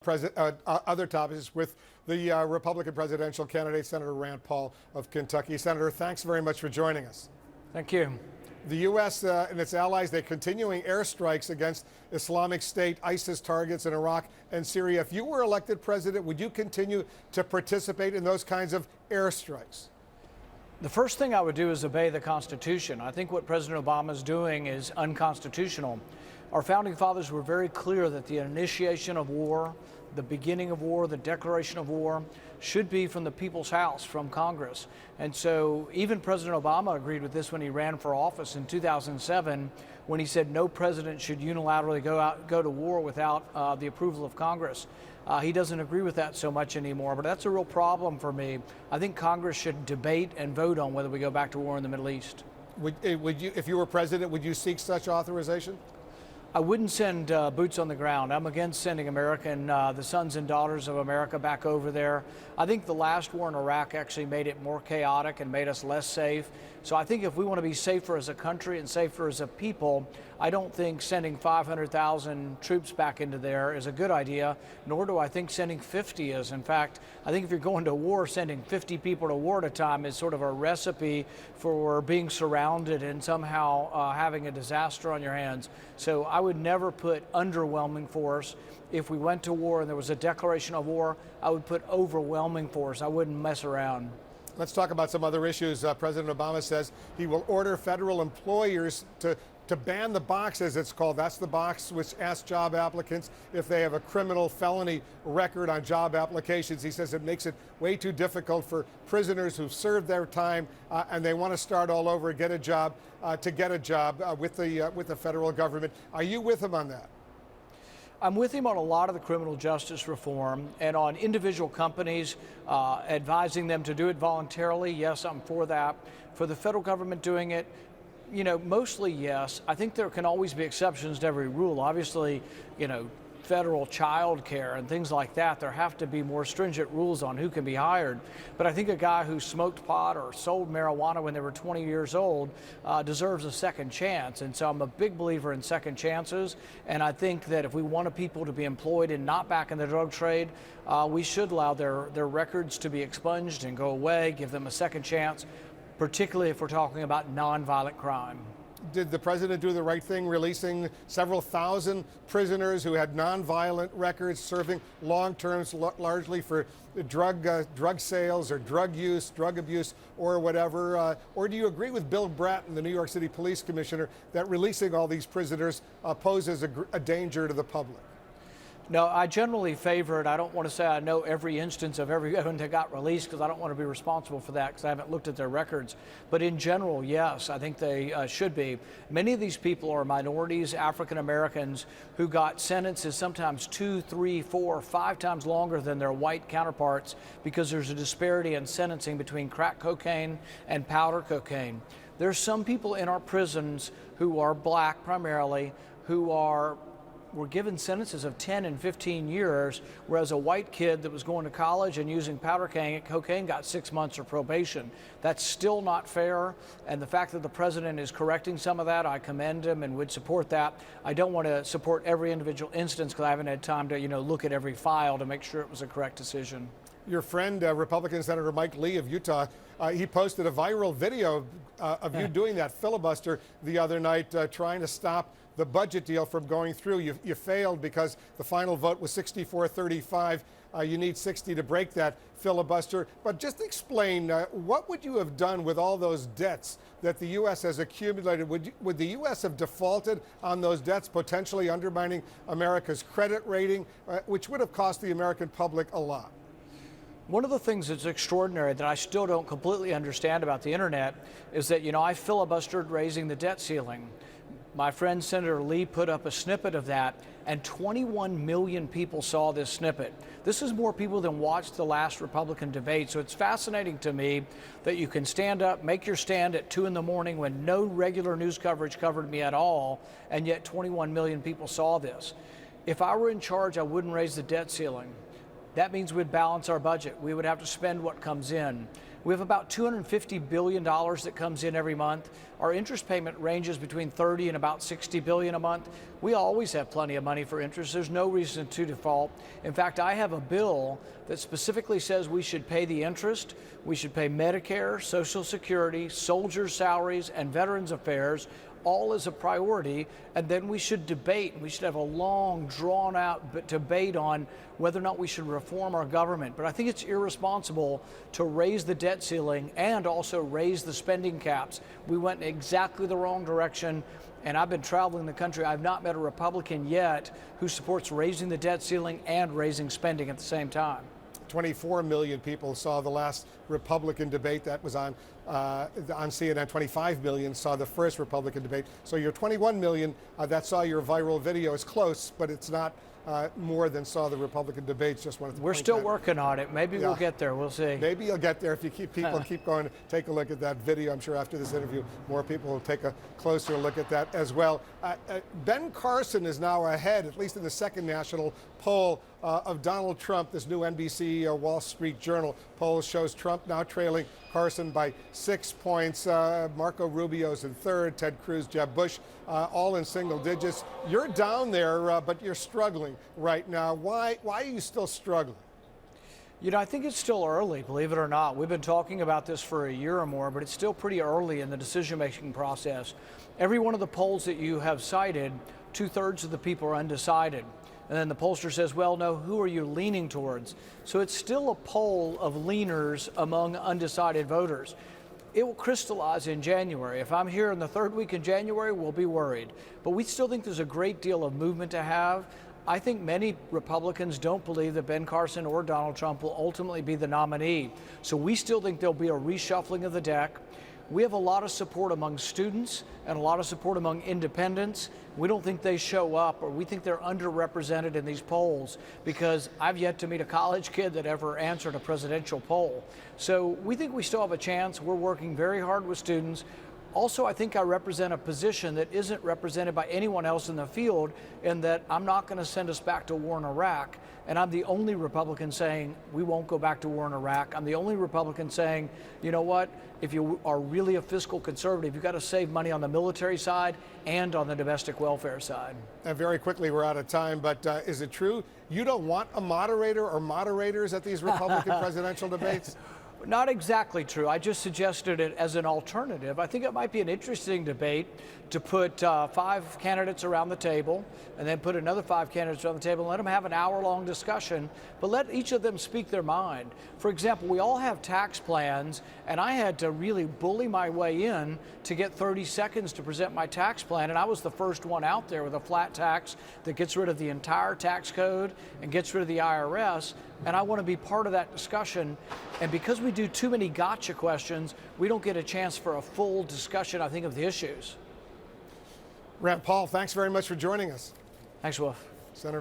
Other topics with the Republican presidential candidate, Senator Rand Paul of Kentucky. Senator, thanks very much for joining us. Thank you. The U.S. And its allies, they're continuing airstrikes against Islamic State, ISIS targets in Iraq and Syria. If you were elected president, would you continue to participate in those kinds of airstrikes? The first thing I would do is obey the Constitution. I think what President Obama is doing is unconstitutional. Our founding fathers were very clear that the initiation of war, the beginning of war, the declaration of war should be from the people's house, from Congress. And so even President Obama agreed with this when he ran for office in 2007, when he said no president should unilaterally go to war without the approval of Congress. He doesn't agree with that so much anymore, but that's a real problem for me. I think Congress should debate and vote on whether we go back to war in the Middle East. Would you, if you were president, would you seek such authorization? I wouldn't send boots on the ground. I'm against sending the sons and daughters of America back over there. I think the last war in Iraq actually made it more chaotic and made us less safe. So I think if we want to be safer as a country and safer as a people, I don't think sending 500,000 troops back into there is a good idea, nor do I think sending 50 is. In fact, I think if you're going to war, sending 50 people to war at a time is sort of a recipe for being surrounded and somehow having a disaster on your hands. So I would never put underwhelming force. If we went to war and there was a declaration of war, I would put overwhelming force. I wouldn't mess around. Let's talk about some other issues. President Obama says he will order federal employers to ban the box, as it's called. That's the box which asks job applicants if they have a criminal felony record on job applications. He says it makes it way too difficult for prisoners who've served their time and they want to start all over and get a job with the federal government. Are you with him on that? I'm with him on a lot of the criminal justice reform and on individual companies advising them to do it voluntarily. Yes, I'm for that. For the federal government doing it, mostly yes. I think there can always be exceptions to every rule. Obviously, federal child care and things like that, there have to be more stringent rules on who can be hired. But I think a guy who smoked pot or sold marijuana when they were 20 years old deserves a second chance. And so I'm a big believer in second chances. And I think that if we wanted people to be employed and not back in the drug trade, we should allow their records to be expunged and go away, give them a second chance, particularly if we're talking about nonviolent crime. Did the president do the right thing, releasing several thousand prisoners who had nonviolent records, serving long terms largely for drug sales or drug use, drug abuse, or whatever? Or do you agree with Bill Bratton, the New York City police commissioner, that releasing all these prisoners poses a danger to the public? No, I generally favor it. I don't want to say I know every instance of everyone that got released because I don't want to be responsible for that because I haven't looked at their records. But in general, yes, I think they should be. Many of these people are minorities, African Americans, who got sentences sometimes 2, 3, 4, 5 times longer than their white counterparts because there's a disparity in sentencing between crack cocaine and powder cocaine. There's some people in our prisons who are black primarily, who were given sentences of 10 and 15 years, whereas a white kid that was going to college and using powder cocaine got 6 months of probation. That's still not fair, and the fact that the president is correcting some of that, I commend him and would support that. I don't want to support every individual instance because I haven't had time to look at every file to make sure it was a correct decision. Your friend, Republican Senator Mike Lee of Utah, he posted a viral video of you doing that filibuster the other night, trying to stop the budget deal from going through. You failed because the final vote was 64-35. You need 60 to break that filibuster. But just explain, what would you have done with all those debts that the U.S. has accumulated? Would the U.S. have defaulted on those debts, potentially undermining America's credit rating, which would have cost the American public a lot? One of the things that's extraordinary that I still don't completely understand about the internet is that, I filibustered raising the debt ceiling. My friend Senator Lee put up a snippet of that, and 21 million people saw this snippet. This is more people than watched the last Republican debate, so it's fascinating to me that you can stand up, make your stand at 2 in the morning when no regular news coverage covered me at all, and yet 21 million people saw this. If I were in charge, I wouldn't raise the debt ceiling. That means we'd balance our budget. We would have to spend what comes in. We have about $250 billion that comes in every month. Our interest payment ranges between 30 and about 60 billion a month. We always have plenty of money for interest. There's no reason to default. In fact, I have a bill that specifically says we should pay the interest. We should pay Medicare, Social Security, soldiers' salaries, and Veterans Affairs, all as a priority, and then we should debate. We should have a long, drawn-out debate on whether or not we should reform our government. But I think it's irresponsible to raise the debt ceiling and also raise the spending caps. We went in exactly the wrong direction, and I've been traveling the country. I've not met a Republican yet who supports raising the debt ceiling and raising spending at the same time. 24 million people saw the last Republican debate that was on CNN. 25 million saw the first Republican debate. So your 21 million that saw your viral video is close, but it's not more than saw the Republican debates. Just wanted to We're still working on it. Maybe we'll get there. We'll see. Maybe you'll get there if you keep going to take a look at that video. I'm sure after this interview, more people will take a closer look at that as well. Ben Carson is now ahead, at least in the second national poll, of Donald Trump. This new NBC Wall Street Journal poll shows Trump now trailing Carson by 6 points. Marco Rubio's in third, Ted Cruz, Jeb Bush, all in single digits. You're down there, but you're struggling right now. Why are you still struggling? You know, I think it's still early, believe it or not. We've been talking about this for a year or more, but it's still pretty early in the decision-making process. Every one of the polls that you have cited, 2/3 of the people are undecided. And then the pollster says, well, no, who are you leaning towards? So it's still a poll of leaners among undecided voters. It will crystallize in January. If I'm here in the third week in January, we'll be worried. But we still think there's a great deal of movement to have. I think many Republicans don't believe that Ben Carson or Donald Trump will ultimately be the nominee. So we still think there'll be a reshuffling of the deck. We have a lot of support among students and a lot of support among independents. We don't think they show up, or we think they're underrepresented in these polls, because I've yet to meet a college kid that ever answered a presidential poll. So we think we still have a chance. We're working very hard with students. Also, I think I represent a position that isn't represented by anyone else in the field, in that I'm not going to send us back to war in Iraq. And I'm the only Republican saying we won't go back to war in Iraq. I'm the only Republican saying, you know what, if you are really a fiscal conservative, you've got to save money on the military side and on the domestic welfare side. And very quickly, we're out of time, but is it true you don't want a moderator or moderators at these Republican presidential debates? Not exactly true. I just suggested it as an alternative. I think it might be an interesting debate to put 5 candidates around the table, and then put another 5 candidates around the table and let them have an hour-long discussion, but let each of them speak their mind. For example, we all have tax plans, and I had to really bully my way in to get 30 seconds to present my tax plan, and I was the first one out there with a flat tax that gets rid of the entire tax code and gets rid of the IRS, and I want to be part of that discussion. And because we do too many gotcha questions, we don't get a chance for a full discussion, I think, of the issues. Rand Paul, thanks very much for joining us. Thanks, Wolf.